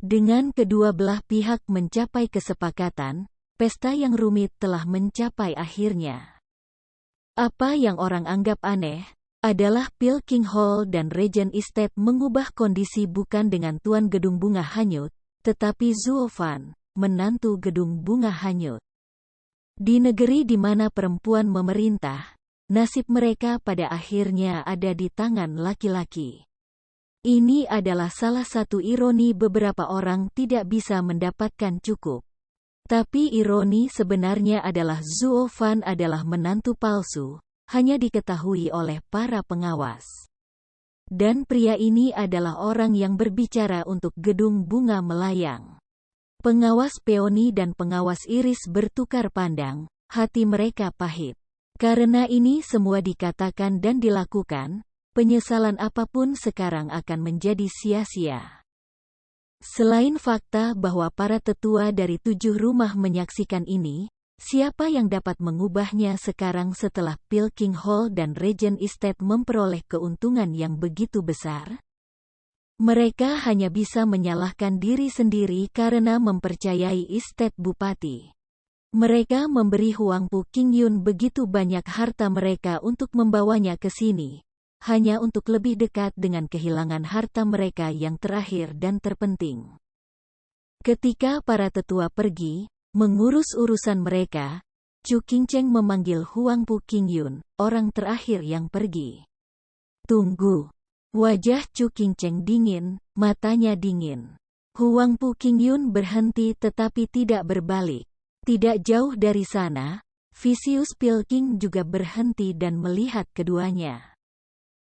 Dengan kedua belah pihak mencapai kesepakatan, pesta yang rumit telah mencapai akhirnya. Apa yang orang anggap aneh, adalah Pilkington dan Regent Estate mengubah kondisi bukan dengan tuan gedung bunga hanyut, tetapi Zhuo Fan, menantu gedung bunga hanyut. Di negeri di mana perempuan memerintah, nasib mereka pada akhirnya ada di tangan laki-laki. Ini adalah salah satu ironi beberapa orang tidak bisa mendapatkan cukup. Tapi ironi sebenarnya adalah Zhuo Fan adalah menantu palsu, hanya diketahui oleh para pengawas. Dan pria ini adalah orang yang berbicara untuk gedung bunga melayang. Pengawas Peony dan pengawas Iris bertukar pandang, hati mereka pahit. Karena ini semua dikatakan dan dilakukan, penyesalan apapun sekarang akan menjadi sia-sia. Selain fakta bahwa para tetua dari 7 rumah menyaksikan ini, siapa yang dapat mengubahnya sekarang setelah Pilkington dan Regent Estate memperoleh keuntungan yang begitu besar? Mereka hanya bisa menyalahkan diri sendiri karena mempercayai estate bupati. Mereka memberi Huang Pu Qingyun begitu banyak harta mereka untuk membawanya ke sini, hanya untuk lebih dekat dengan kehilangan harta mereka yang terakhir dan terpenting. Ketika para tetua pergi, mengurus urusan mereka, Chu Qingcheng memanggil Huang Pu Qingyun, orang terakhir yang pergi. Tunggu. Wajah Chu Qingcheng dingin, matanya dingin. Huang Pu Qingyun berhenti tetapi tidak berbalik. Tidak jauh dari sana, Vicious Pilking juga berhenti dan melihat keduanya.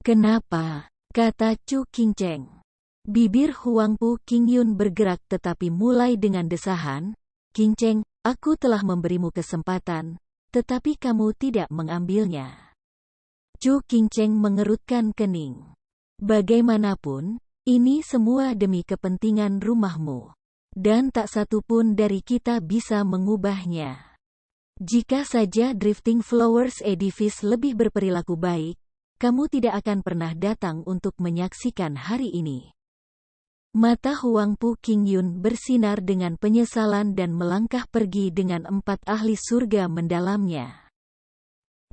Kenapa? Kata Chu Qingcheng. Bibir Huang Pu Qingyun bergerak tetapi mulai dengan desahan. Qingcheng, aku telah memberimu kesempatan, tetapi kamu tidak mengambilnya. Chu Qingcheng mengerutkan kening. Bagaimanapun, ini semua demi kepentingan rumahmu. Dan tak satu pun dari kita bisa mengubahnya. Jika saja Drifting Flowers Edifice lebih berperilaku baik, kamu tidak akan pernah datang untuk menyaksikan hari ini. Mata Huang Pu Qingyun bersinar dengan penyesalan dan melangkah pergi dengan 4 ahli surga mendalamnya.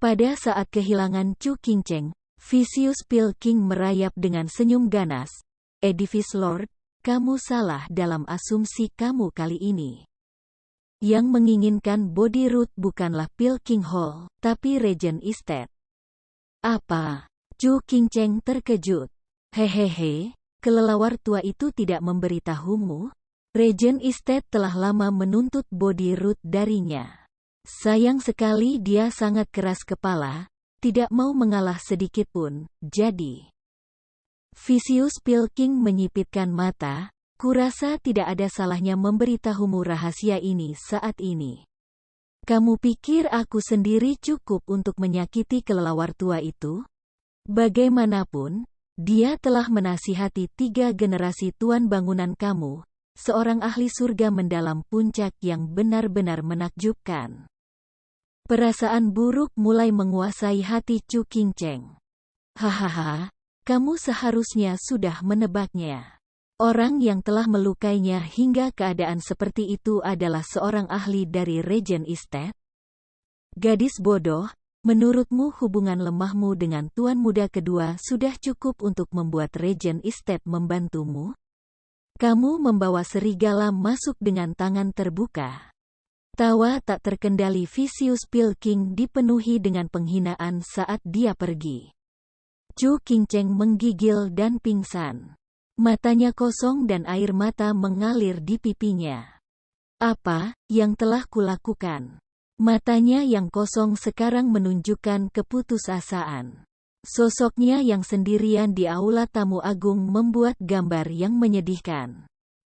Pada saat kehilangan Chu Qingcheng, Vicious Pilking merayap dengan senyum ganas. Edifice Lord, kamu salah dalam asumsi kamu kali ini. Yang menginginkan Body Root bukanlah Pilkington, tapi Regent Estate. Apa? Chu Qingcheng terkejut. Hehehe, kelelawar tua itu tidak memberitahumu? Regent Estate telah lama menuntut Body Root darinya. Sayang sekali dia sangat keras kepala, tidak mau mengalah sedikit pun, jadi. Vicious Pilking menyipitkan mata, kurasa tidak ada salahnya memberitahumu rahasia ini saat ini. Kamu pikir aku sendiri cukup untuk menyakiti kelelawar tua itu? Bagaimanapun, dia telah menasihati 3 generasi tuan bangunan kamu, seorang ahli surga mendalam puncak yang benar-benar menakjubkan. Perasaan buruk mulai menguasai hati Chu Qingcheng. Hahaha, kamu seharusnya sudah menebaknya. Orang yang telah melukainya hingga keadaan seperti itu adalah seorang ahli dari Regent Estate? Gadis bodoh, menurutmu hubungan lemahmu dengan tuan muda kedua sudah cukup untuk membuat Regent Estate membantumu? Kamu membawa serigala masuk dengan tangan terbuka. Tawa tak terkendali Vicious Pilking dipenuhi dengan penghinaan saat dia pergi. Chu Qingcheng menggigil dan pingsan. Matanya kosong dan air mata mengalir di pipinya. Apa yang telah kulakukan? Matanya yang kosong sekarang menunjukkan keputusasaan. Sosoknya yang sendirian di aula tamu agung membuat gambar yang menyedihkan.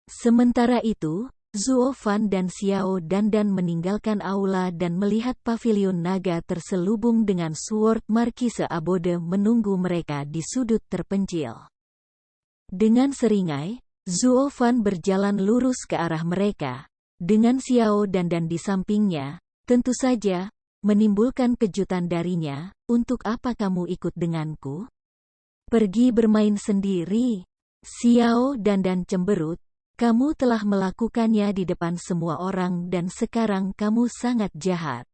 Sementara itu, Zhuo Fan dan Xiao Dandan meninggalkan aula dan melihat pavilion naga terselubung dengan Sword Marquise Abode menunggu mereka di sudut terpencil. Dengan seringai, Zhuo Fan berjalan lurus ke arah mereka, dengan Xiao Dandan di sampingnya, tentu saja, menimbulkan kejutan darinya, untuk apa kamu ikut denganku? Pergi bermain sendiri. Xiao Dandan cemberut, Kamu telah melakukannya di depan semua orang dan sekarang kamu sangat jahat.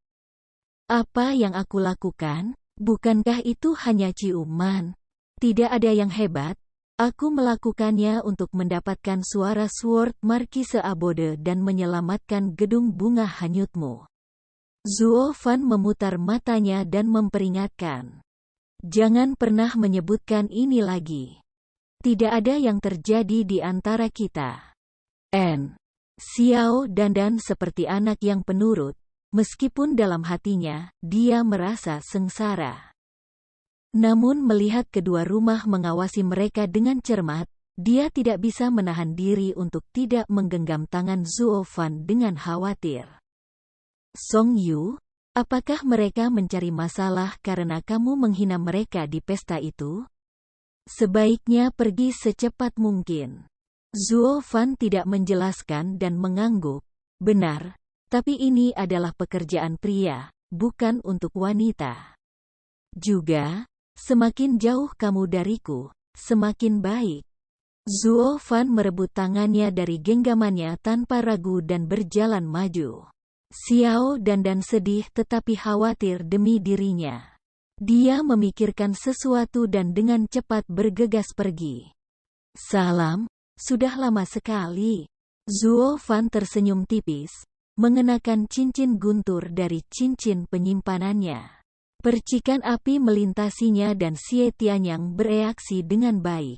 Apa yang aku lakukan? Bukankah itu hanya ciuman? Tidak ada yang hebat. Aku melakukannya untuk mendapatkan suara Sword Markise Abode dan menyelamatkan gedung bunga hanyutmu. Zuo Fan memutar matanya dan memperingatkan. Jangan pernah menyebutkan ini lagi. Tidak ada yang terjadi di antara kita. Xiao dandan seperti anak yang penurut, meskipun dalam hatinya, dia merasa sengsara. Namun melihat kedua rumah mengawasi mereka dengan cermat, dia tidak bisa menahan diri untuk tidak menggenggam tangan Zuo Fan dengan khawatir. Song Yu, apakah mereka mencari masalah karena kamu menghina mereka di pesta itu? Sebaiknya pergi secepat mungkin. Zuo Fan tidak menjelaskan dan mengangguk. Benar, tapi ini adalah pekerjaan pria, bukan untuk wanita. Juga, semakin jauh kamu dariku, semakin baik. Zuo Fan merebut tangannya dari genggamannya tanpa ragu dan berjalan maju. Xiao dandan sedih tetapi khawatir demi dirinya. Dia memikirkan sesuatu dan dengan cepat bergegas pergi. Salam. Sudah lama sekali. Zuo Fan tersenyum tipis, mengenakan cincin guntur dari cincin penyimpanannya. Percikan api melintasinya dan Xie Tianyang bereaksi dengan baik.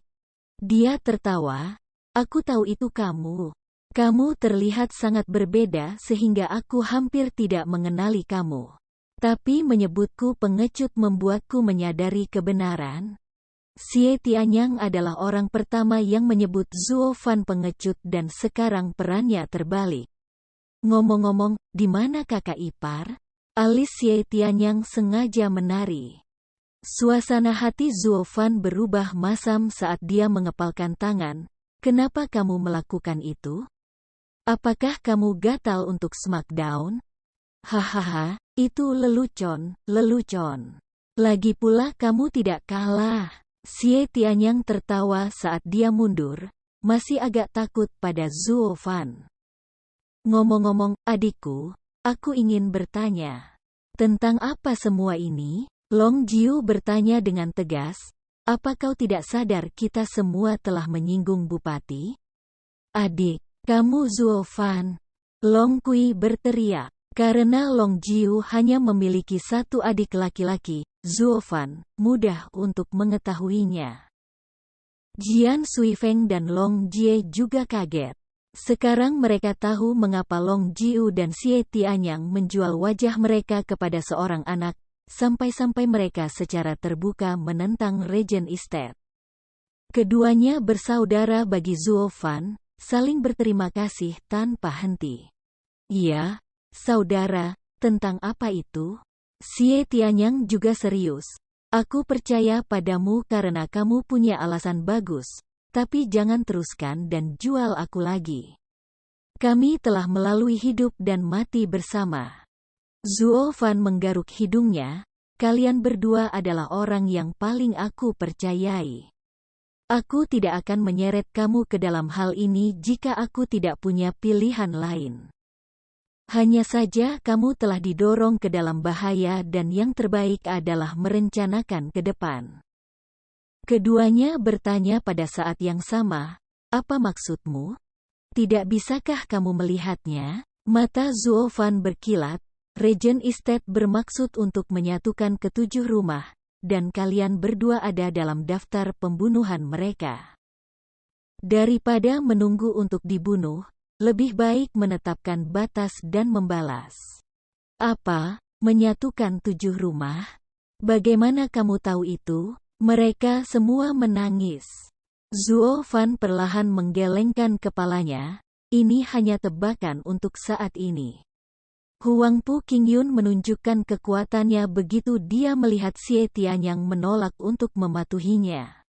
Dia tertawa, aku tahu itu kamu. Kamu terlihat sangat berbeda sehingga aku hampir tidak mengenali kamu. Tapi menyebutku pengecut membuatku menyadari kebenaran. Xie Tianyang adalah orang pertama yang menyebut Zuo Fan pengecut dan sekarang perannya terbalik. Ngomong-ngomong, di mana kakak ipar? Alis Xie Tianyang sengaja menari. Suasana hati Zuo Fan berubah masam saat dia mengepalkan tangan. Kenapa kamu melakukan itu? Apakah kamu gatal untuk Smackdown? Hahaha, itu lelucon, lelucon. Lagi pula kamu tidak kalah. Xie Tianyang tertawa saat dia mundur, masih agak takut pada Zuo Fan. Ngomong-ngomong, adikku, aku ingin bertanya. Tentang apa semua ini? Long Jiu bertanya dengan tegas, apa kau tidak sadar kita semua telah menyinggung Bupati? Adik, kamu Zuo Fan. Long Kui berteriak. Karena Long Jiu hanya memiliki satu adik laki-laki, Zuo Fan, mudah untuk mengetahuinya. Jian Suifeng dan Long Jie juga kaget. Sekarang mereka tahu mengapa Long Jiu dan Xie Tianyang menjual wajah mereka kepada seorang anak, sampai-sampai mereka secara terbuka menentang Regent Estate. Keduanya bersaudara bagi Zuo Fan, saling berterima kasih tanpa henti. Iya, saudara, tentang apa itu? Xie Tianyang juga serius. Aku percaya padamu karena kamu punya alasan bagus, tapi jangan teruskan dan jual aku lagi. Kami telah melalui hidup dan mati bersama. Zuo Fan menggaruk hidungnya, kalian berdua adalah orang yang paling aku percayai. Aku tidak akan menyeret kamu ke dalam hal ini jika aku tidak punya pilihan lain. Hanya saja kamu telah didorong ke dalam bahaya dan yang terbaik adalah merencanakan ke depan. Keduanya bertanya pada saat yang sama, apa maksudmu? Tidak bisakah kamu melihatnya? Mata Zuo Fan berkilat, Regent Estate bermaksud untuk menyatukan ketujuh rumah, dan kalian berdua ada dalam daftar pembunuhan mereka. Daripada menunggu untuk dibunuh, lebih baik menetapkan batas dan membalas. Apa? Menyatukan 7 rumah? Bagaimana kamu tahu itu? Mereka semua menangis. Zuo Fan perlahan menggelengkan kepalanya. Ini hanya tebakan untuk saat ini. Huangpu Qingyun menunjukkan kekuatannya begitu dia melihat Xie Tianyang menolak untuk mematuhinya.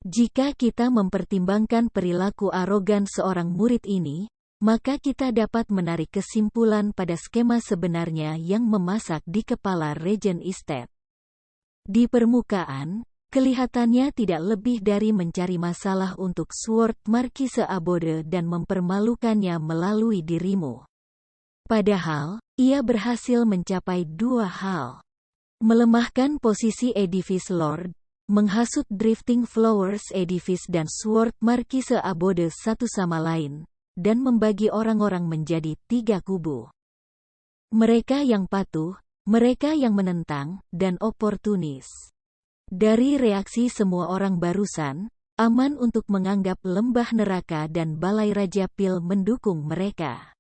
Jika kita mempertimbangkan perilaku arogan seorang murid ini, maka kita dapat menarik kesimpulan pada skema sebenarnya yang memasak di kepala Regent Estate. Di permukaan, Kelihatannya tidak lebih dari mencari masalah untuk Sword Marquise Abode dan mempermalukannya melalui dirimu. Padahal, ia berhasil mencapai dua hal. Melemahkan posisi Edifice Lord, menghasut Drifting Flowers Edifice dan Sword Marquise Abode satu sama lain, dan membagi orang-orang menjadi tiga kubu. Mereka yang patuh, mereka yang menentang, dan oportunis. Dari reaksi semua orang barusan, aman untuk menganggap lembah neraka dan balai Raja Pil mendukung mereka.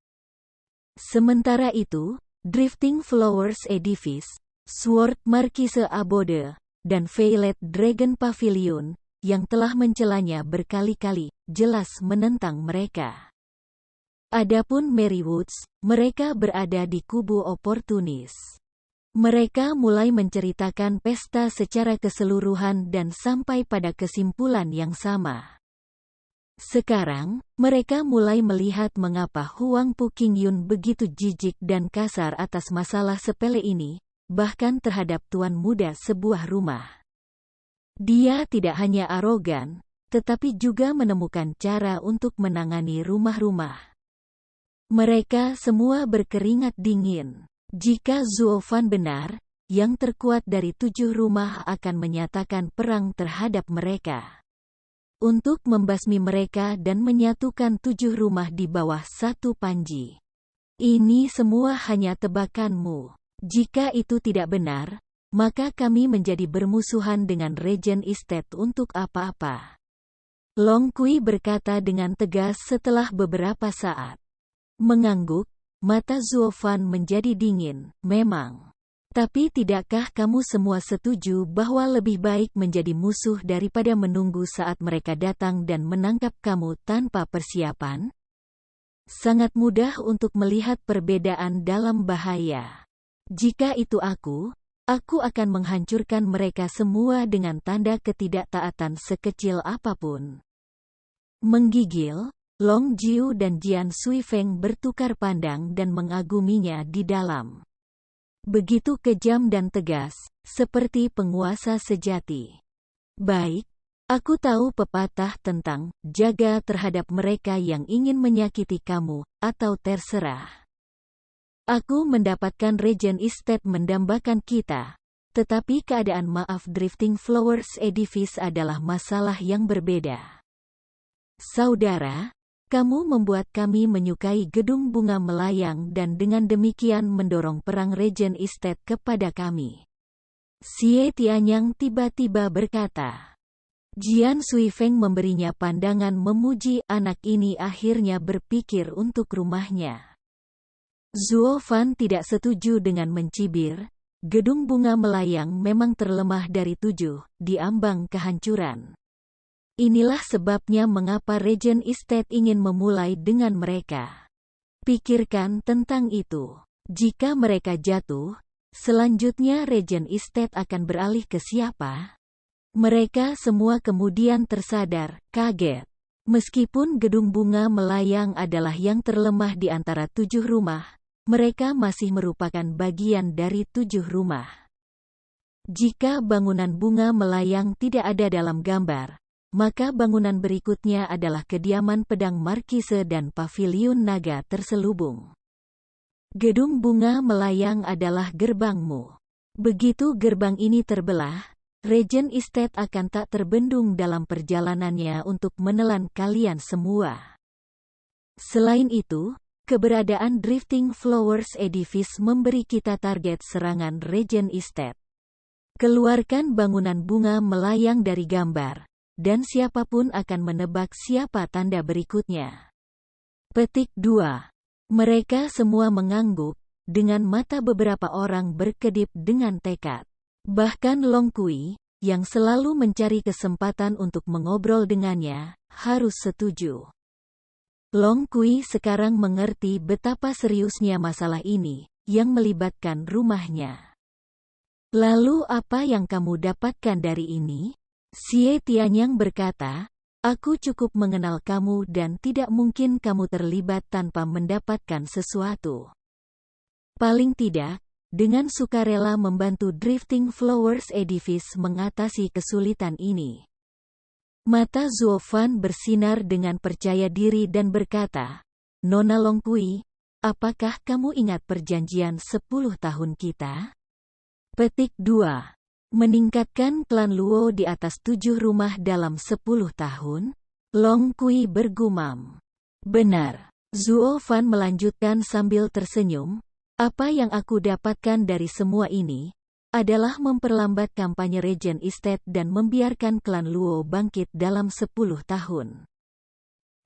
Sementara itu, Drifting Flowers Edifice, Sword Marquise Abode, dan Violet Dragon Pavilion, yang telah mencelanya berkali-kali, jelas menentang mereka. Adapun Merrywoods, mereka berada di kubu oportunis. Mereka mulai menceritakan pesta secara keseluruhan dan sampai pada kesimpulan yang sama. Sekarang, mereka mulai melihat mengapa Huang Pu Qingyun begitu jijik dan kasar atas masalah sepele ini, bahkan terhadap tuan muda sebuah rumah. Dia tidak hanya arogan, tetapi juga menemukan cara untuk menangani rumah-rumah. Mereka semua berkeringat dingin. Jika Zuo Fan benar, yang terkuat dari 7 rumah akan menyatakan perang terhadap mereka. Untuk membasmi mereka dan menyatukan 7 rumah di bawah satu panji. Ini semua hanya tebakanmu. Jika itu tidak benar, maka kami menjadi bermusuhan dengan Regent Estate untuk apa-apa. Long Kui berkata dengan tegas setelah beberapa saat. Mengangguk, mata Zuo Fan menjadi dingin, memang. Tapi tidakkah kamu semua setuju bahwa lebih baik menjadi musuh daripada menunggu saat mereka datang dan menangkap kamu tanpa persiapan? Sangat mudah untuk melihat perbedaan dalam bahaya. Jika itu aku akan menghancurkan mereka semua dengan tanda ketidaktaatan sekecil apapun. Menggigil, Long Jiu dan Jian Suifeng bertukar pandang dan mengaguminya di dalam. Begitu kejam dan tegas, seperti penguasa sejati. Baik, aku tahu pepatah tentang jaga terhadap mereka yang ingin menyakiti kamu, atau terserah. Aku mendapatkan Regent Estate mendambakan kita, tetapi keadaan maaf Drifting Flowers Edifice adalah masalah yang berbeda. Saudara, kamu membuat kami menyukai gedung bunga melayang dan dengan demikian mendorong perang Regent Estate kepada kami. Xie Tianyang tiba-tiba berkata. Jian Suifeng memberinya pandangan memuji. Anak ini akhirnya berpikir untuk rumahnya. Zuo Fan tidak setuju dengan mencibir. Gedung bunga melayang memang terlemah dari 7, di ambang kehancuran. Inilah sebabnya mengapa Regent Estate ingin memulai dengan mereka. Pikirkan tentang itu. Jika mereka jatuh, selanjutnya Regent Estate akan beralih ke siapa? Mereka semua kemudian tersadar, kaget. Meskipun gedung bunga melayang adalah yang terlemah di antara 7 rumah, mereka masih merupakan bagian dari 7 rumah. Jika bangunan bunga melayang tidak ada dalam gambar, maka bangunan berikutnya adalah kediaman pedang Markise dan paviliun naga terselubung. Gedung bunga melayang adalah gerbangmu. Begitu gerbang ini terbelah, Regent Estate akan tak terbendung dalam perjalanannya untuk menelan kalian semua. Selain itu, keberadaan Drifting Flowers Edifice memberi kita target serangan Regent Estate. Keluarkan bangunan bunga melayang dari gambar. Dan siapapun akan menebak siapa tanda berikutnya. Petik 2. Mereka semua mengangguk, dengan mata beberapa orang berkedip dengan tekad. Bahkan Long Kui, yang selalu mencari kesempatan untuk mengobrol dengannya, harus setuju. Long Kui sekarang mengerti betapa seriusnya masalah ini, yang melibatkan rumahnya. Lalu apa yang kamu dapatkan dari ini? Xie Tianyang berkata, aku cukup mengenal kamu dan tidak mungkin kamu terlibat tanpa mendapatkan sesuatu. Paling tidak, dengan sukarela membantu Drifting Flowers Edifice mengatasi kesulitan ini. Mata Zuo Fan bersinar dengan percaya diri dan berkata, "Nona Long Kui, apakah kamu ingat perjanjian 10 tahun kita?" Petik 2. Meningkatkan klan Luo di atas 7 rumah dalam 10 tahun? Long Kui bergumam. Benar. Zuo Fan melanjutkan sambil tersenyum. Apa yang aku dapatkan dari semua ini adalah memperlambat kampanye Regent Estate dan membiarkan klan Luo bangkit dalam 10 tahun.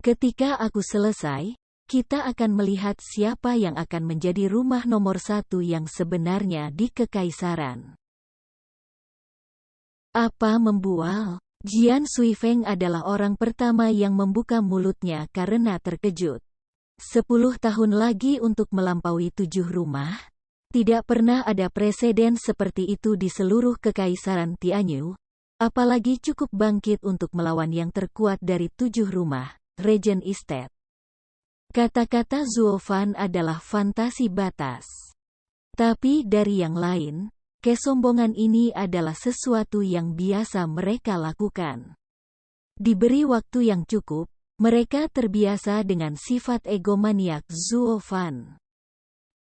Ketika aku selesai, kita akan melihat siapa yang akan menjadi rumah nomor 1 yang sebenarnya di Kekaisaran. Apa membual? Jian Suifeng adalah orang pertama yang membuka mulutnya karena terkejut. 10 tahun lagi untuk melampaui 7 rumah? Tidak pernah ada preseden seperti itu di seluruh Kekaisaran Tianyu, apalagi cukup bangkit untuk melawan yang terkuat dari 7 rumah, Regent Estate. Kata-kata Zuo Fan adalah fantasi batas. Tapi dari yang lain, kesombongan ini adalah sesuatu yang biasa mereka lakukan. Diberi waktu yang cukup, mereka terbiasa dengan sifat egomaniak Zuo Fan.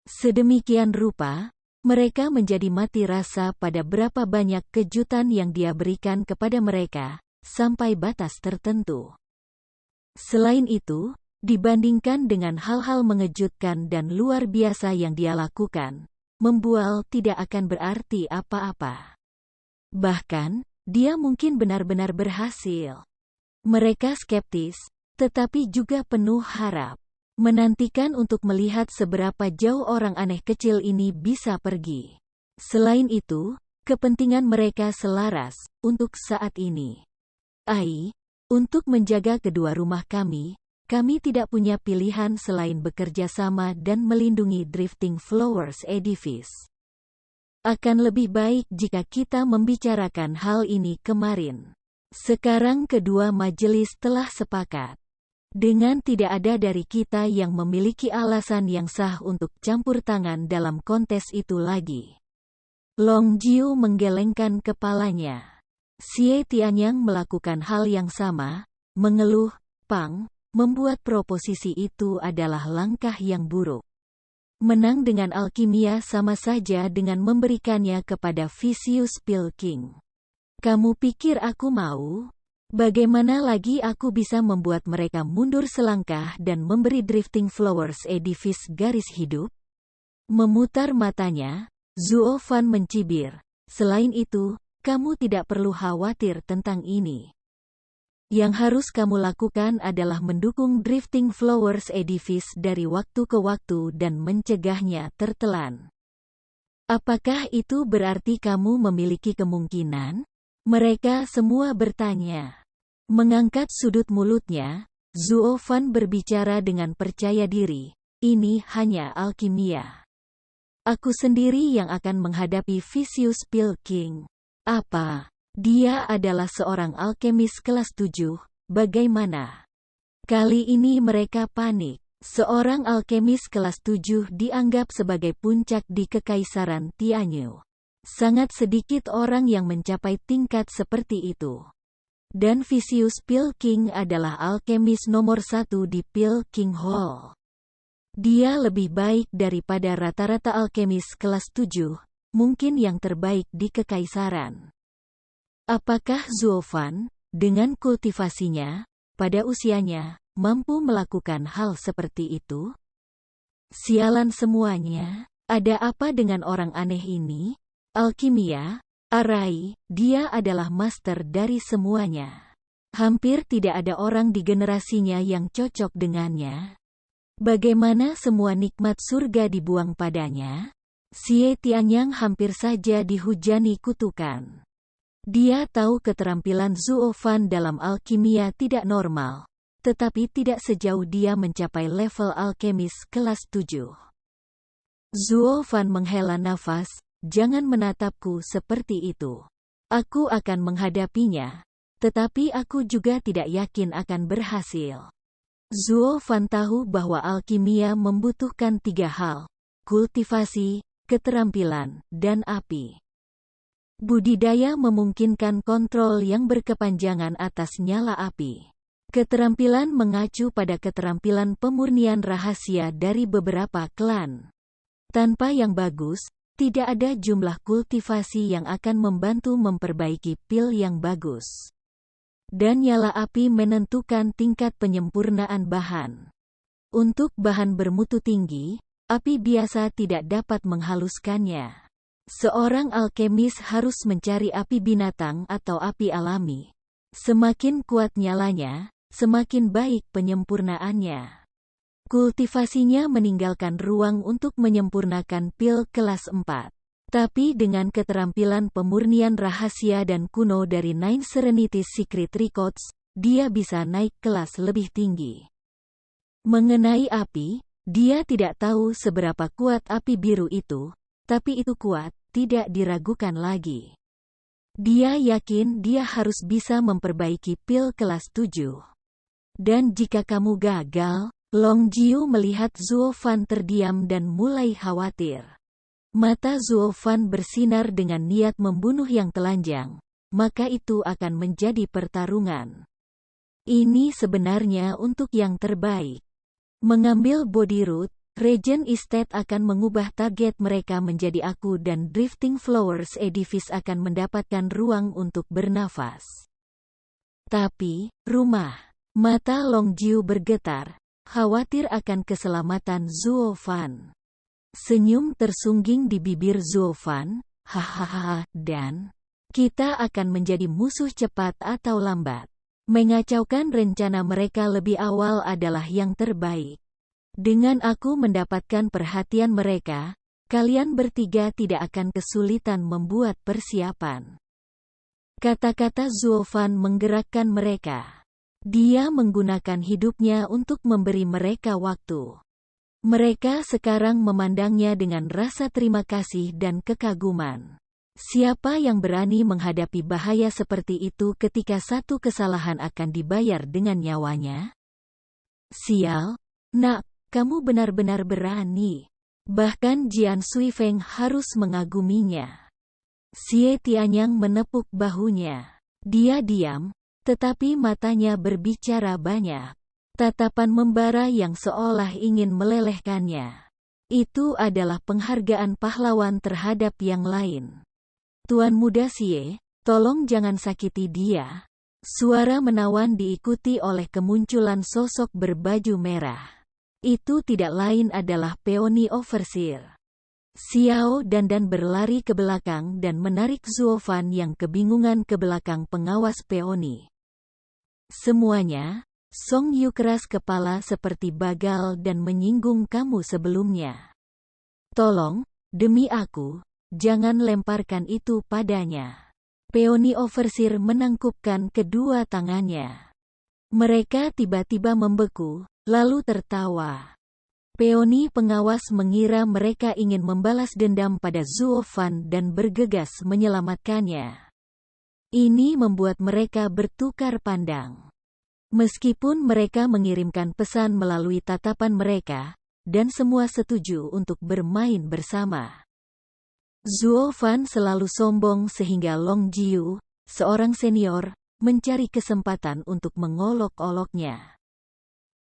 Sedemikian rupa, mereka menjadi mati rasa pada berapa banyak kejutan yang dia berikan kepada mereka, sampai batas tertentu. Selain itu, dibandingkan dengan hal-hal mengejutkan dan luar biasa yang dia lakukan, membual tidak akan berarti apa-apa. Bahkan, dia mungkin benar-benar berhasil. Mereka skeptis, tetapi juga penuh harap. Menantikan untuk melihat seberapa jauh orang aneh kecil ini bisa pergi. Selain itu, kepentingan mereka selaras, untuk saat ini. Untuk menjaga kedua rumah kami tidak punya pilihan selain bekerja sama dan melindungi Drifting Flowers Edifice. Akan lebih baik jika kita membicarakan hal ini kemarin. Sekarang kedua majelis telah sepakat. Dengan tidak ada dari kita yang memiliki alasan yang sah untuk campur tangan dalam kontes itu lagi. Long Jiu menggelengkan kepalanya. Xie Tianyang melakukan hal yang sama, mengeluh, Pang, membuat proposisi itu adalah langkah yang buruk. Menang dengan alkimia sama saja dengan memberikannya kepada Vicious Pilking. Kamu pikir aku mau? Bagaimana lagi aku bisa membuat mereka mundur selangkah dan memberi Drifting Flowers Edifice garis hidup? Memutar matanya, Zuo Fan mencibir. Selain itu, kamu tidak perlu khawatir tentang ini. Yang harus kamu lakukan adalah mendukung Drifting Flowers Edifice dari waktu ke waktu dan mencegahnya tertelan. Apakah itu berarti kamu memiliki kemungkinan? Mereka semua bertanya. Mengangkat sudut mulutnya, Zuo Fan berbicara dengan percaya diri. Ini hanya alkimia. Aku sendiri yang akan menghadapi Vicious Pilking. Apa? Dia adalah seorang alkemis kelas 7, bagaimana? Kali ini mereka panik. Seorang alkemis kelas 7 dianggap sebagai puncak di Kekaisaran Tianyu. Sangat sedikit orang yang mencapai tingkat seperti itu. Dan Vicious Pilking adalah alkemis nomor 1 di Pilking Hall. Dia lebih baik daripada rata-rata alkemis kelas 7, mungkin yang terbaik di Kekaisaran. Apakah Zuo Fan, dengan kultivasinya, pada usianya, mampu melakukan hal seperti itu? Sialan semuanya, ada apa dengan orang aneh ini? Alkimia, arai, dia adalah master dari semuanya. Hampir tidak ada orang di generasinya yang cocok dengannya. Bagaimana semua nikmat surga dibuang padanya? Xie Tianyang hampir saja dihujani kutukan. Dia tahu keterampilan Zuo Fan dalam alkimia tidak normal, tetapi tidak sejauh dia mencapai level alkemis kelas 7. Zuo Fan menghela nafas, jangan menatapku seperti itu. Aku akan menghadapinya, tetapi aku juga tidak yakin akan berhasil. Zuo Fan tahu bahwa alkimia membutuhkan 3 hal: kultivasi, keterampilan, dan api. Budidaya memungkinkan kontrol yang berkepanjangan atas nyala api. Keterampilan mengacu pada keterampilan pemurnian rahasia dari beberapa klan. Tanpa yang bagus, tidak ada jumlah kultivasi yang akan membantu memperbaiki pil yang bagus. Dan nyala api menentukan tingkat penyempurnaan bahan. Untuk bahan bermutu tinggi, api biasa tidak dapat menghaluskannya. Seorang alkemis harus mencari api binatang atau api alami. Semakin kuat nyalanya, semakin baik penyempurnaannya. Kultivasinya meninggalkan ruang untuk menyempurnakan pil kelas 4. Tapi dengan keterampilan pemurnian rahasia dan kuno dari Nine Serenities Secret Records, dia bisa naik kelas lebih tinggi. Mengenai api, dia tidak tahu seberapa kuat api biru itu, tapi itu kuat, tidak diragukan lagi. Dia yakin dia harus bisa memperbaiki pil kelas 7. Dan jika kamu gagal, Long Jiu melihat Zuo Fan terdiam dan mulai khawatir. Mata Zuo Fan bersinar dengan niat membunuh yang telanjang, maka itu akan menjadi pertarungan. Ini sebenarnya untuk yang terbaik. Mengambil body root, Regent Estate akan mengubah target mereka menjadi aku dan Drifting Flowers Edifice akan mendapatkan ruang untuk bernafas. Tapi, mata Long Jiu bergetar, khawatir akan keselamatan Zuo Fan. Senyum tersungging di bibir Zuo Fan, hahaha, dan kita akan menjadi musuh cepat atau lambat. Mengacaukan rencana mereka lebih awal adalah yang terbaik. Dengan aku mendapatkan perhatian mereka, kalian bertiga tidak akan kesulitan membuat persiapan. Kata-kata Zuo Fan menggerakkan mereka. Dia menggunakan hidupnya untuk memberi mereka waktu. Mereka sekarang memandangnya dengan rasa terima kasih dan kekaguman. Siapa yang berani menghadapi bahaya seperti itu ketika satu kesalahan akan dibayar dengan nyawanya? Sial, nak, kamu benar-benar berani. Bahkan Jian Suifeng harus mengaguminya. Xie Tianyang menepuk bahunya. Dia diam, tetapi matanya berbicara banyak. Tatapan membara yang seolah ingin melelehkannya. Itu adalah penghargaan pahlawan terhadap yang lain. Tuan muda Xie, tolong jangan sakiti dia. Suara menawan diikuti oleh kemunculan sosok berbaju merah. Itu tidak lain adalah Peony Overseer. Xiao Dandan berlari ke belakang dan menarik Zuo Fan yang kebingungan ke belakang pengawas Peony. Semuanya, Song Yu keras kepala seperti bagal dan menyinggung kamu sebelumnya. Tolong, demi aku, jangan lemparkan itu padanya. Peony Overseer menangkupkan kedua tangannya. Mereka tiba-tiba membeku, lalu tertawa. Peony pengawas mengira mereka ingin membalas dendam pada Zuo Fan dan bergegas menyelamatkannya. Ini membuat mereka bertukar pandang. Meskipun mereka mengirimkan pesan melalui tatapan mereka, dan semua setuju untuk bermain bersama. Zuo Fan selalu sombong sehingga Long Jiu, seorang senior, mencari kesempatan untuk mengolok-oloknya.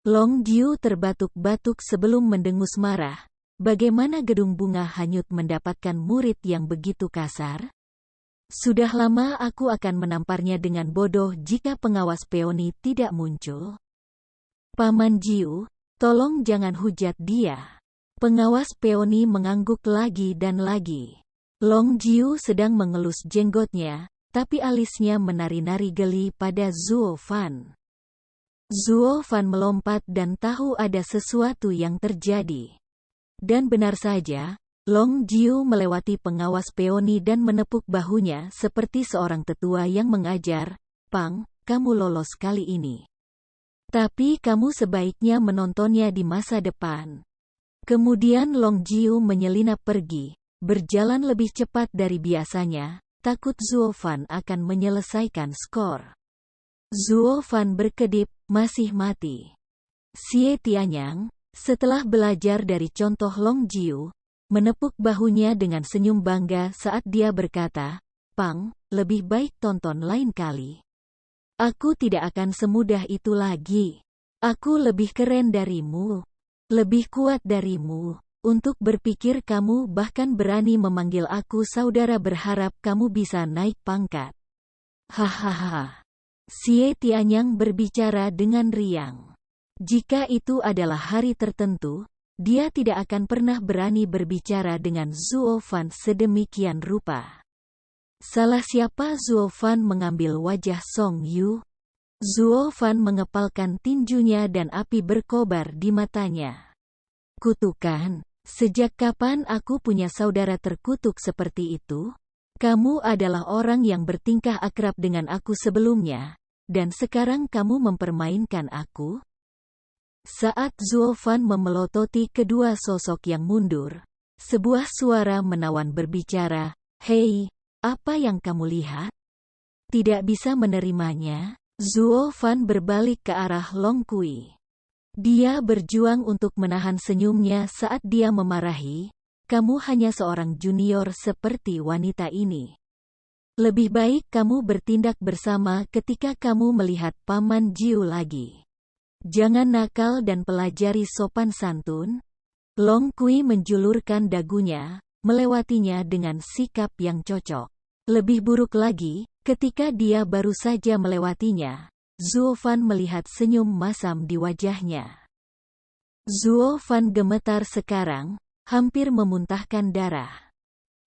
Long Jiu terbatuk-batuk sebelum mendengus marah. Bagaimana gedung bunga hanyut mendapatkan murid yang begitu kasar? Sudah lama aku akan menamparnya dengan bodoh jika pengawas Peony tidak muncul. Paman Jiu, tolong jangan hujat dia. Pengawas Peony mengangguk lagi dan lagi. Long Jiu sedang mengelus jenggotnya, tapi alisnya menari-nari geli pada Zuo Fan. Zuo Fan melompat dan tahu ada sesuatu yang terjadi. Dan benar saja, Long Jiu melewati pengawas Peony dan menepuk bahunya seperti seorang tetua yang mengajar, "Pang, kamu lolos kali ini. Tapi kamu sebaiknya menontonnya di masa depan." Kemudian Long Jiu menyelinap pergi, berjalan lebih cepat dari biasanya, takut Zuo Fan akan menyelesaikan skor. Zuo Fan berkedip, masih mati. Xie Tianyang, setelah belajar dari contoh Long Jiu, menepuk bahunya dengan senyum bangga saat dia berkata, "Pang, lebih baik tonton lain kali. Aku tidak akan semudah itu lagi. Aku lebih keren darimu. Lebih kuat darimu. Untuk berpikir kamu bahkan berani memanggil aku saudara berharap kamu bisa naik pangkat." Hahaha. Xie Tianyang berbicara dengan riang. Jika itu adalah hari tertentu, dia tidak akan pernah berani berbicara dengan Zuo Fan sedemikian rupa. Salah siapa? Zuo Fan mengambil wajah Song Yu. Zuo Fan mengepalkan tinjunya dan api berkobar di matanya. "Kutukan, sejak kapan aku punya saudara terkutuk seperti itu? Kamu adalah orang yang bertingkah akrab dengan aku sebelumnya, dan sekarang kamu mempermainkan aku?" Saat Zuo Fan memelototi kedua sosok yang mundur, sebuah suara menawan berbicara, "Hei, apa yang kamu lihat?" Tidak bisa menerimanya, Zuo Fan berbalik ke arah Long Kui. Dia berjuang untuk menahan senyumnya saat dia memarahi, "Kamu hanya seorang junior seperti wanita ini. Lebih baik kamu bertindak bersama ketika kamu melihat Paman Jiu lagi. Jangan nakal dan pelajari sopan santun." Long Kui menjulurkan dagunya, melewatinya dengan sikap yang cocok. Lebih buruk lagi, ketika dia baru saja melewatinya, Zuo Fan melihat senyum masam di wajahnya. Zuo Fan gemetar sekarang, hampir memuntahkan darah.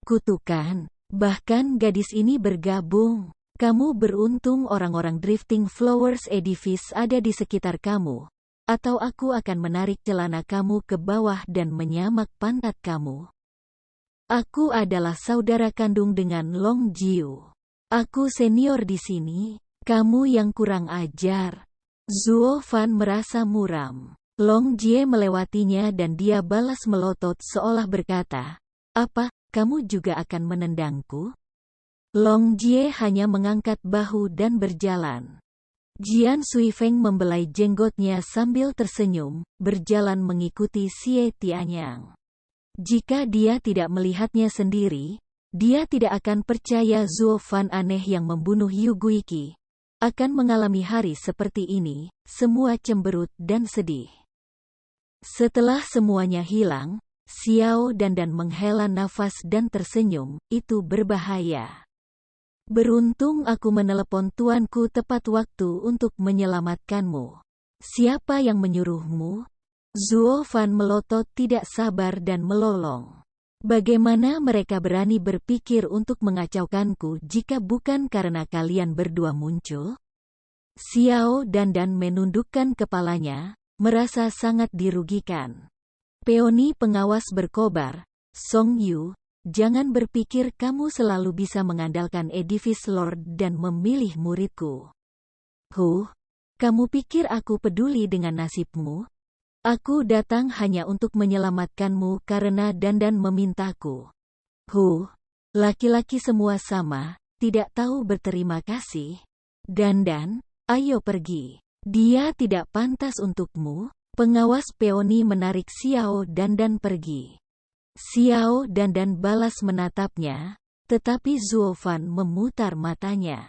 "Kutukan, bahkan gadis ini bergabung. Kamu beruntung orang-orang Drifting Flowers Edifice ada di sekitar kamu, atau aku akan menarik celana kamu ke bawah dan menyamak pantat kamu. Aku adalah saudara kandung dengan Long Jiu. Aku senior di sini, kamu yang kurang ajar." Zuo Fan merasa muram. Long Jie melewatinya dan dia balas melotot seolah berkata, "Apa, kamu juga akan menendangku?" Long Jie hanya mengangkat bahu dan berjalan. Jian Suifeng membelai jenggotnya sambil tersenyum, berjalan mengikuti Xie Tianyang. Jika dia tidak melihatnya sendiri, dia tidak akan percaya Zuo Fan aneh yang membunuh Yu Guiqi akan mengalami hari seperti ini, semua cemberut dan sedih. Setelah semuanya hilang, Xiao Dandan menghela nafas dan tersenyum, "Itu berbahaya. Beruntung aku menelepon tuanku tepat waktu untuk menyelamatkanmu." "Siapa yang menyuruhmu?" Zuo Fan melotot tidak sabar dan melolong. "Bagaimana mereka berani berpikir untuk mengacaukanku jika bukan karena kalian berdua muncul?" Xiao Dandan menundukkan kepalanya, merasa sangat dirugikan. Peoni pengawas berkobar, "Song Yu, jangan berpikir kamu selalu bisa mengandalkan Edifice Lord dan memilih muridku. Kamu pikir aku peduli dengan nasibmu? Aku datang hanya untuk menyelamatkanmu karena Dandan memintaku." Laki-laki semua sama, tidak tahu berterima kasih. "Dandan, ayo pergi. Dia tidak pantas untukmu." Pengawas Peoni menarik Xiao Dandan pergi. Xiao Dandan balas menatapnya, tetapi Zuo Fan memutar matanya.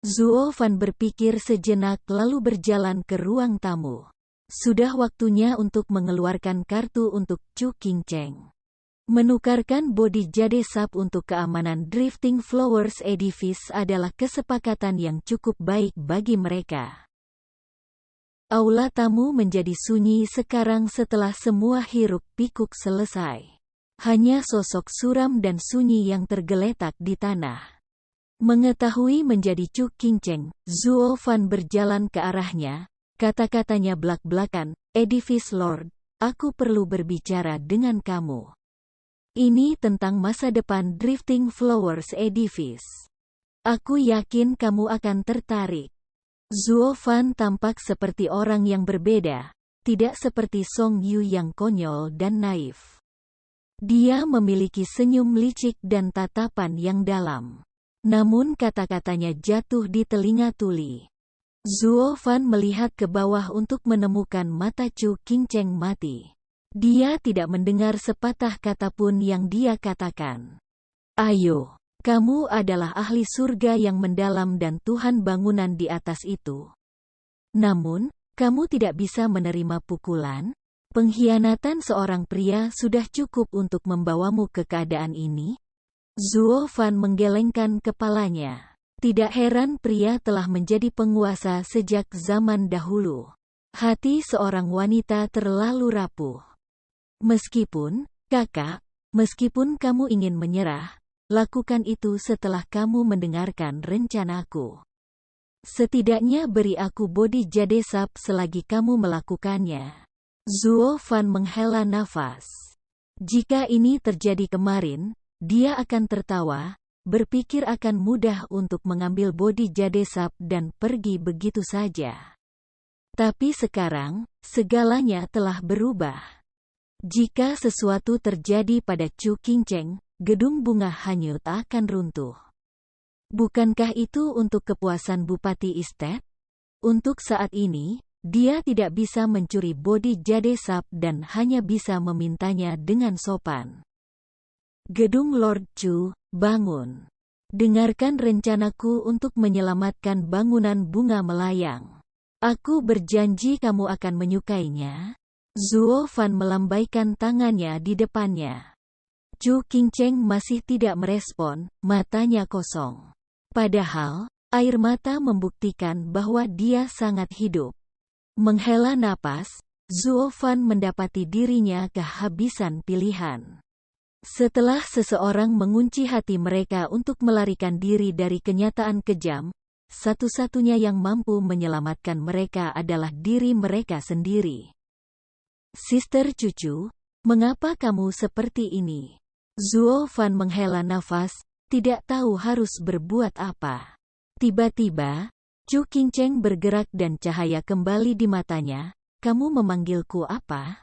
Zuo Fan berpikir sejenak lalu berjalan ke ruang tamu. Sudah waktunya untuk mengeluarkan kartu untuk Chu Qingcheng. Menukarkan body jade sub untuk keamanan Drifting Flowers Edifice adalah kesepakatan yang cukup baik bagi mereka. Aula tamu menjadi sunyi sekarang setelah semua hiruk-pikuk selesai. Hanya sosok suram dan sunyi yang tergeletak di tanah. Mengetahui menjadi Chu Qingcheng, Zuo Fan berjalan ke arahnya, kata-katanya belak-belakan, "Edifice Lord, aku perlu berbicara dengan kamu. Ini tentang masa depan Drifting Flowers Edifice. Aku yakin kamu akan tertarik." Zuo Fan tampak seperti orang yang berbeda, tidak seperti Song Yu yang konyol dan naif. Dia memiliki senyum licik dan tatapan yang dalam. Namun kata-katanya jatuh di telinga tuli. Zuo Fan melihat ke bawah untuk menemukan mata Chu Qingcheng mati. Dia tidak mendengar sepatah kata pun yang dia katakan. Ayo, kamu adalah ahli surga yang mendalam dan Tuhan bangunan di atas itu. Namun, kamu tidak bisa menerima pukulan. Pengkhianatan seorang pria sudah cukup untuk membawamu ke keadaan ini. Zuo Fan menggelengkan kepalanya. Tidak heran pria telah menjadi penguasa sejak zaman dahulu. Hati seorang wanita terlalu rapuh. Meskipun, kakak, meskipun kamu ingin menyerah, lakukan itu setelah kamu mendengarkan rencanaku. Setidaknya beri aku body jadesap selagi kamu melakukannya. Zuo Fan menghela nafas. Jika ini terjadi kemarin, dia akan tertawa, berpikir akan mudah untuk mengambil body jadesap dan pergi begitu saja. Tapi sekarang, segalanya telah berubah. Jika sesuatu terjadi pada Chu Qingcheng, gedung bunga hanyut akan runtuh. Bukankah itu untuk kepuasan Bupati Istet? Untuk saat ini, dia tidak bisa mencuri body jadesap dan hanya bisa memintanya dengan sopan. Gedung Lord Chu, bangun. Dengarkan rencanaku untuk menyelamatkan bangunan bunga melayang. Aku berjanji kamu akan menyukainya. Zuo Fan melambaikan tangannya di depannya. Chu Qingcheng masih tidak merespon, matanya kosong. Padahal, air mata membuktikan bahwa dia sangat hidup. Menghela napas, Zuo Fan mendapati dirinya kehabisan pilihan. Setelah seseorang mengunci hati mereka untuk melarikan diri dari kenyataan kejam, satu-satunya yang mampu menyelamatkan mereka adalah diri mereka sendiri. Sister Cucu, mengapa kamu seperti ini? Zuo Fan menghela nafas, tidak tahu harus berbuat apa. Tiba-tiba, Chu Qingcheng bergerak dan cahaya kembali di matanya. Kamu memanggilku apa?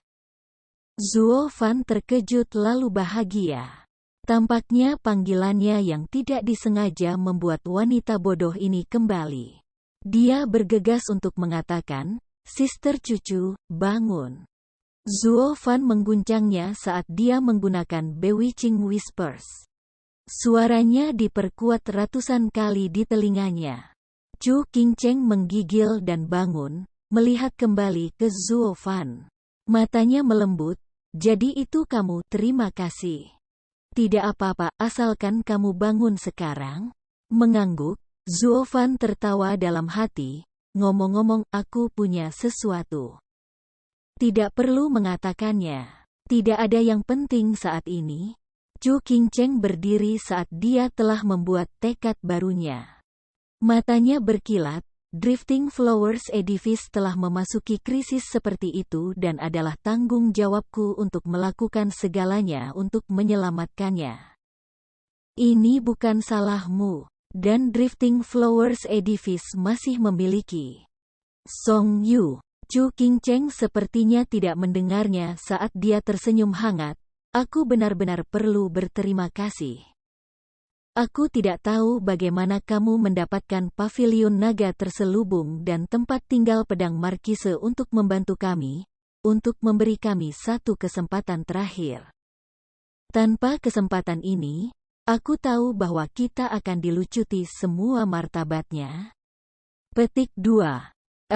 Zuo Fan terkejut lalu bahagia. Tampaknya panggilannya yang tidak disengaja membuat wanita bodoh ini kembali. Dia bergegas untuk mengatakan, Sister Cucu, bangun. Zuo Fan mengguncangnya saat dia menggunakan Bewitching Whispers. Suaranya diperkuat ratusan kali di telinganya. Chu Qingcheng menggigil dan bangun, melihat kembali ke Zuo Fan. Matanya melembut, jadi itu kamu, terima kasih. Tidak apa-apa, asalkan kamu bangun sekarang. Mengangguk, Zuo Fan tertawa dalam hati, ngomong-ngomong aku punya sesuatu. Tidak perlu mengatakannya. Tidak ada yang penting saat ini. Chu Qingcheng berdiri saat dia telah membuat tekad barunya. Matanya berkilat, Drifting Flowers Edifice telah memasuki krisis seperti itu dan adalah tanggung jawabku untuk melakukan segalanya untuk menyelamatkannya. Ini bukan salahmu, dan Drifting Flowers Edifice masih memiliki Song Yu. Chu Qingcheng sepertinya tidak mendengarnya saat dia tersenyum hangat. Aku benar-benar perlu berterima kasih. Aku tidak tahu bagaimana kamu mendapatkan pavilion naga terselubung dan tempat tinggal pedang markise untuk membantu kami, untuk memberi kami satu kesempatan terakhir. Tanpa kesempatan ini, aku tahu bahwa kita akan dilucuti semua martabatnya. Petik 2.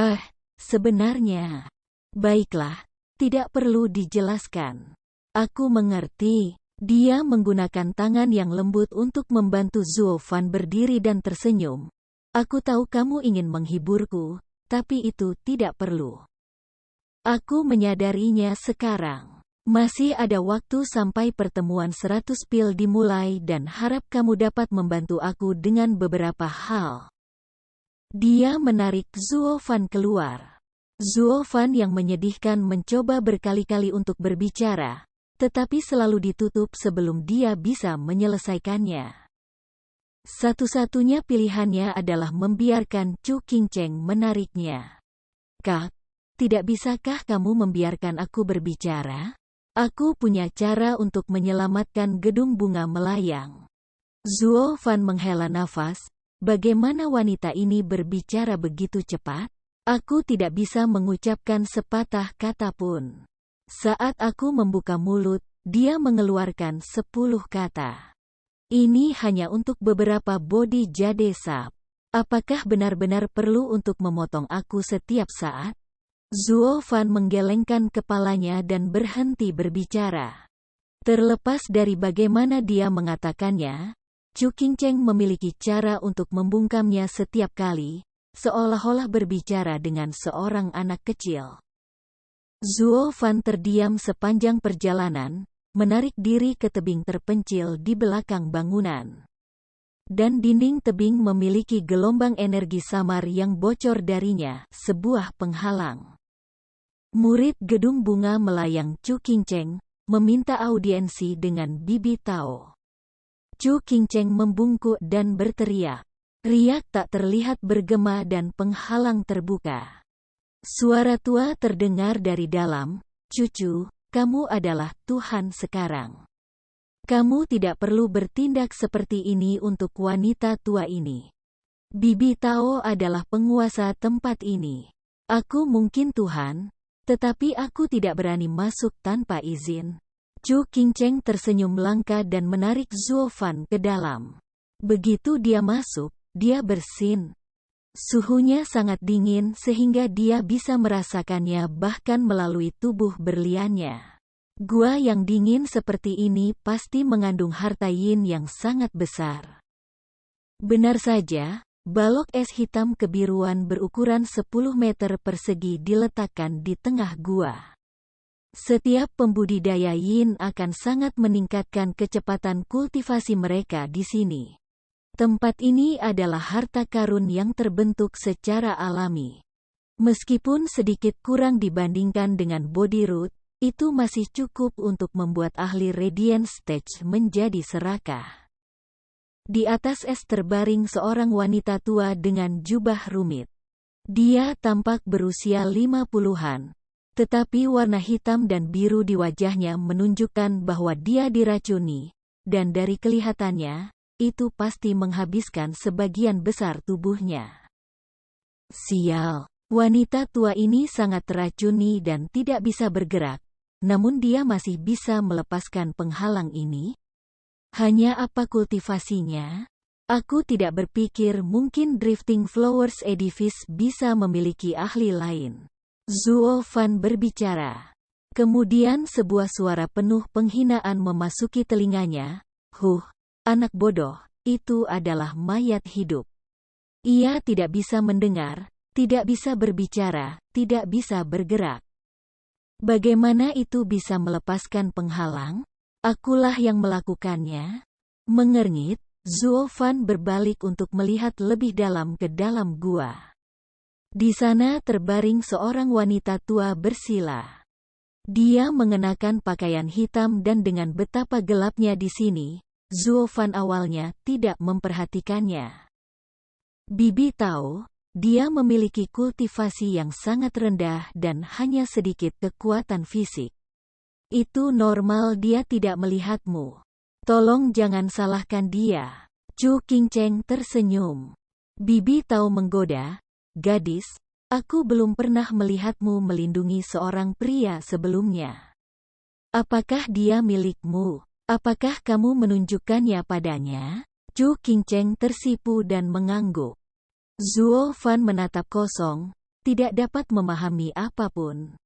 Sebenarnya. Baiklah, tidak perlu dijelaskan. Aku mengerti. Dia menggunakan tangan yang lembut untuk membantu Zuo Fan berdiri dan tersenyum. Aku tahu kamu ingin menghiburku, tapi itu tidak perlu. Aku menyadarinya sekarang. Masih ada waktu sampai pertemuan 100 pil dimulai dan harap kamu dapat membantu aku dengan beberapa hal. Dia menarik Zuo Fan keluar. Zuo Fan yang menyedihkan mencoba berkali-kali untuk berbicara, tetapi selalu ditutup sebelum dia bisa menyelesaikannya. Satu-satunya pilihannya adalah membiarkan Chu Qingcheng menariknya. Kak, tidak bisakah kamu membiarkan aku berbicara? Aku punya cara untuk menyelamatkan gedung bunga melayang. Zuo Fan menghela nafas. Bagaimana wanita ini berbicara begitu cepat? Aku tidak bisa mengucapkan sepatah kata pun. Saat aku membuka mulut, dia mengeluarkan 10 kata. Ini hanya untuk beberapa body jade sap. Apakah benar-benar perlu untuk memotong aku setiap saat? Zuo Fan menggelengkan kepalanya dan berhenti berbicara. Terlepas dari bagaimana dia mengatakannya, Chu Qingcheng memiliki cara untuk membungkamnya setiap kali, seolah-olah berbicara dengan seorang anak kecil. Zuo Fan terdiam sepanjang perjalanan, menarik diri ke tebing terpencil di belakang bangunan. Dan dinding tebing memiliki gelombang energi samar yang bocor darinya, sebuah penghalang. Murid gedung bunga melayang Chu Qingcheng meminta audiensi dengan Bibi Tao. Chu Qingcheng membungkuk dan berteriak. Riak tak terlihat bergema dan penghalang terbuka. Suara tua terdengar dari dalam, "Cucu, kamu adalah Tuhan sekarang. Kamu tidak perlu bertindak seperti ini untuk wanita tua ini. Bibi Tao adalah penguasa tempat ini. Aku mungkin Tuhan, tetapi aku tidak berani masuk tanpa izin." Chu Qingcheng tersenyum langka dan menarik Zuo Fan ke dalam. Begitu dia masuk, dia bersin. Suhunya sangat dingin sehingga dia bisa merasakannya bahkan melalui tubuh berliannya. Gua yang dingin seperti ini pasti mengandung harta yin yang sangat besar. Benar saja. Balok es hitam kebiruan berukuran 10 meter persegi diletakkan di tengah gua. Setiap pembudidaya yin akan sangat meningkatkan kecepatan kultivasi mereka di sini. Tempat ini adalah harta karun yang terbentuk secara alami. Meskipun sedikit kurang dibandingkan dengan body root, itu masih cukup untuk membuat ahli Radiant Stage menjadi serakah. Di atas es terbaring seorang wanita tua dengan jubah rumit. Dia tampak berusia 50-an, tetapi warna hitam dan biru di wajahnya menunjukkan bahwa dia diracuni, dan dari kelihatannya, itu pasti menghabiskan sebagian besar tubuhnya. Sial, wanita tua ini sangat teracuni dan tidak bisa bergerak, namun dia masih bisa melepaskan penghalang ini. Hanya apa kultivasinya? Aku tidak berpikir mungkin Drifting Flowers Edifice bisa memiliki ahli lain. Zuo Fan berbicara. Kemudian sebuah suara penuh penghinaan memasuki telinganya. Anak bodoh, itu adalah mayat hidup. Ia tidak bisa mendengar, tidak bisa berbicara, tidak bisa bergerak. Bagaimana itu bisa melepaskan penghalang? Akulah yang melakukannya. Mengernyit, Zuo Fan berbalik untuk melihat lebih dalam ke dalam gua. Di sana terbaring seorang wanita tua bersila. Dia mengenakan pakaian hitam dan dengan betapa gelapnya di sini, Zuo Fan awalnya tidak memperhatikannya. Bibi Tao, dia memiliki kultivasi yang sangat rendah dan hanya sedikit kekuatan fisik. Itu normal dia tidak melihatmu. Tolong jangan salahkan dia. Chu Qingcheng tersenyum. Bibi Tao menggoda, "Gadis, aku belum pernah melihatmu melindungi seorang pria sebelumnya. Apakah dia milikmu? Apakah kamu menunjukkannya padanya?" Chu Qingcheng tersipu dan mengangguk. Zuo Fan menatap kosong, tidak dapat memahami apapun.